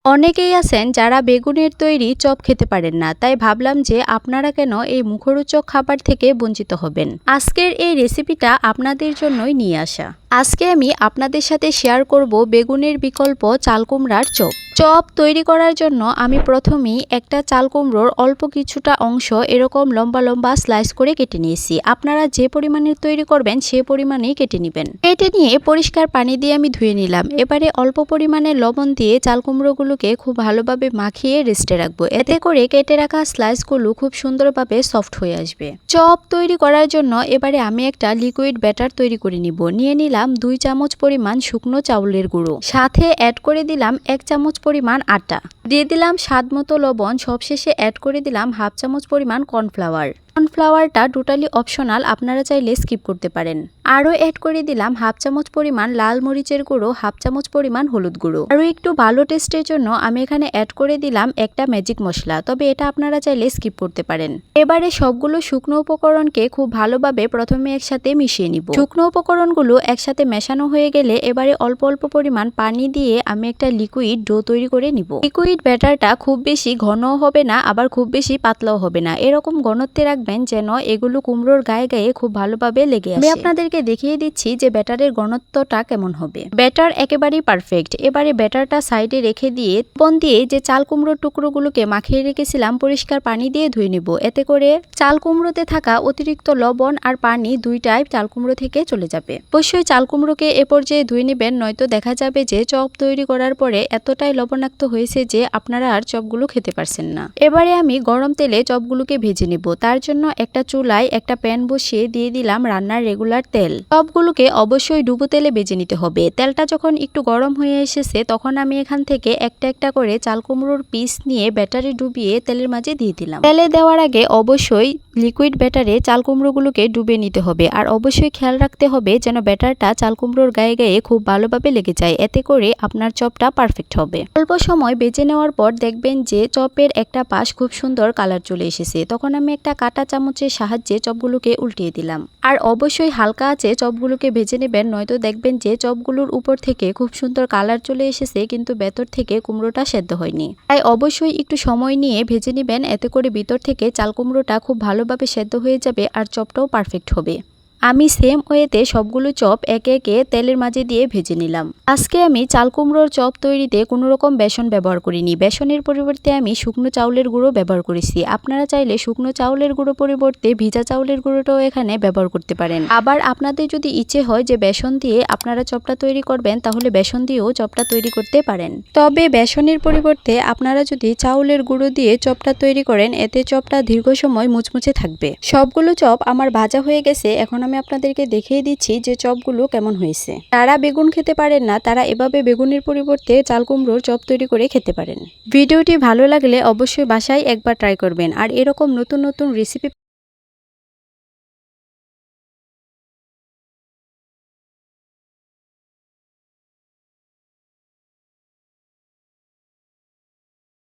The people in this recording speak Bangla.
অনেকেই আছেন যারা বেগুনের তৈরি চপ খেতে পারেন না, তাই ভাবলাম যে আপনারা কেন এই মুখরোচক খাবার থেকে বঞ্চিত হবেন। আজকের এই রেসিপিটা আপনাদের জন্যই নিয়ে আসা। আজকে আমি আপনাদের সাথে শেয়ার করব বেগুনের বিকল্প চাল কুমড়ার চপ। চপ তৈরি করার জন্য আমি প্রথমেই একটা চাল কুমড়োর অল্প কিছুটা অংশ এরকম লম্বা লম্বা স্লাইস করে কেটে নিয়েছি। আপনারা যে পরিমাণের তৈরি করবেন সে পরিমাণেই কেটে নেবেন। কেটে নিয়ে পরিষ্কার পানি দিয়ে আমি ধুয়ে নিলাম। এবারে অল্প পরিমাণে লবণ দিয়ে চাল কুমড়োগুলোকে খুব ভালোভাবে মাখিয়ে রেস্টে রাখবো। এতে করে কেটে রাখা স্লাইসগুলো খুব সুন্দরভাবে সফট হয়ে আসবে। চপ তৈরি করার জন্য এবারে আমি একটা লিকুইড ব্যাটার তৈরি করে নিব। নিয়ে নিলাম 2 চামচ পরিমাণ শুকনো চাউলের গুঁড়ো, সাথে অ্যাড করে দিলাম 1 চামচ পরিমাণ আটা, দিয়ে দিলাম স্বাদ মতো লবণ, সবশেষে অ্যাড করে দিলাম হাফ চামচ পরিমাণ কর্নফ্লাওয়ার। কর্নফ্লাওয়ারটা টোটালি অপশনাল, আপনারা চাইলে স্কিপ করতে পারেন। আরও অ্যাড করে দিলাম হাফ চামচ পরিমাণ লাল মরিচের গুঁড়ো, হাফ চামচ পরিমাণ হলুদ গুঁড়ো। আরও একটু ভালো টেস্টের জন্য আমি এখানে অ্যাড করে দিলাম একটা ম্যাজিক মশলা, তবে এটা আপনারা চাইলে স্কিপ করতে পারেন। এবারে সবগুলো শুকনো উপকরণকে খুব ভালোভাবে প্রথমে একসাথে মিশিয়ে নিব। শুকনো উপকরণগুলো একসাথে মেশানো হয়ে গেলে এবারে অল্প অল্প পরিমাণ পানি দিয়ে আমি একটা লিকুইড ডো তৈরি করে নিব। লিকুইড ব্যাটারটা খুব বেশি ঘনও হবে না, আবার খুব বেশি পাতলাও হবে না, এরকম ঘনত্বে রাখবেন যেন এগুলো কুমড়োর গায়ে গায়ে খুব ভালোভাবে লেগে আসে। আমি আপনাদেরকে দেখিয়ে দিচ্ছি যে ব্যাটারের ঘনত্বটা কেমন হবে। ব্যাটার একেবারেই পারফেক্ট। এবারে ব্যাটারটা সাইডে রেখে দিয়ে লবণ দিয়ে যে চাল কুমড়োর টুকরোগুলোকে মাখিয়ে রেখেছিলাম পরিষ্কার পানি দিয়ে ধুয়ে নেব। এতে করে চাল কুমড়োতে থাকা অতিরিক্ত লবণ আর পানি দুইটাই চাল কুমড়ো থেকে চলে যাবে। অবশ্যই চাল কুমড়োকে এ পর্যায়ে ধুয়ে নেবেন, নয়তো দেখা যাবে যে চপ তৈরি করার পরে এতটাই লবণাক্ত হয়েছে যে আপনারা আর চপগুলো খেতে পারছেন না। এবারে আমি গরম তেলে চপগুলোকে ভেজে নেব। তার জন্য একটা চুলায় একটা প্যান বসিয়ে দিয়ে দিলাম রান্নার রেগুলার তেল। চপগুলোকে অবশ্যই ডুবো তেলে ভেজে নিতে হবে। তেলটা যখন একটু গরম হয়ে এসেছে তখন আমি এখান থেকে একটা একটা করে চাল কুমড়োর পিস নিয়ে ব্যাটারে ডুবিয়ে তেলের মাঝে দিয়ে দিলাম। তেলে দেওয়ার আগে অবশ্যই লিকুইড ব্যাটারে চাল কুমড়োগুলোকে ডুবিয়ে নিতে হবে, আর অবশ্যই খেয়াল রাখতে হবে যেন ব্যাটারটা চাল কুমড়োর গায়ে গায়ে খুব ভালোভাবে লেগে যায়। এতে করে আপনার চপটা পারফেক্ট হবে। অল্প সময় বেজে নেওয়ার পর দেখবেন যে চপের একটা পাশ খুব সুন্দর কালার চলে এসেছে। তখন আমি একটা কাঁটা চামচের সাহায্যে চপগুলোকে উল্টিয়ে দিলাম। আর অবশ্যই হালকা আঁচে চপগুলোকে ভেজে নেবেন, নয়তো দেখবেন যে চপগুলোর উপর থেকে খুব সুন্দর কালার চলে এসেছে কিন্তু ভেতর থেকে কুমড়োটা সেদ্ধ হয়নি। তাই অবশ্যই একটু সময় নিয়ে ভেজে নেবেন, এতে করে ভিতর থেকে চাল কুমড়োটা খুব ভালোভাবে সেদ্ধ হয়ে যাবে আর চপটাও পারফেক্ট হবে। আমি সেম ওয়েতে সবগুলো চপ একে একে তেলের মাঝে দিয়ে ভেজে নিলাম। আজকে আমি চাল কুমড়োর চপ তৈরিতে কোনো রকম বেসন ব্যবহার করিনি। বেসনের পরিবর্তে আমি শুকনো চাউলের গুঁড়ো ব্যবহার করেছি। আপনারা চাইলে শুকনো চাউলের গুঁড়ো পরিবর্তে ভিজা চাউলের গুঁড়োটাও এখানে ব্যবহার করতে পারেন। আবার আপনাদের যদি ইচ্ছে হয় যে বেসন দিয়ে আপনারা চপটা তৈরি করবেন তাহলে বেসন দিয়েও চপটা তৈরি করতে পারেন। তবে বেসনের পরিবর্তে আপনারা যদি চাউলের গুঁড়ো দিয়ে চপটা তৈরি করেন এতে চপটা দীর্ঘ সময় মুচমুচে থাকবে। সবগুলো চপ আমার ভাজা হয়ে গেছে, এখন আমি আপনাদেরকে দেখিয়ে দিচ্ছি যে চপগুলো কেমন হয়েছে। যারা বেগুন খেতে পারেন না তারা এভাবে বেগুনের পরিবর্তে চাল কুমড়োর চপ তৈরি করে খেতে পারেন। ভিডিওটি ভালো লাগলে অবশ্যই বাসায় একবার ট্রাই করবেন, আর এরকম নতুন নতুন রেসিপি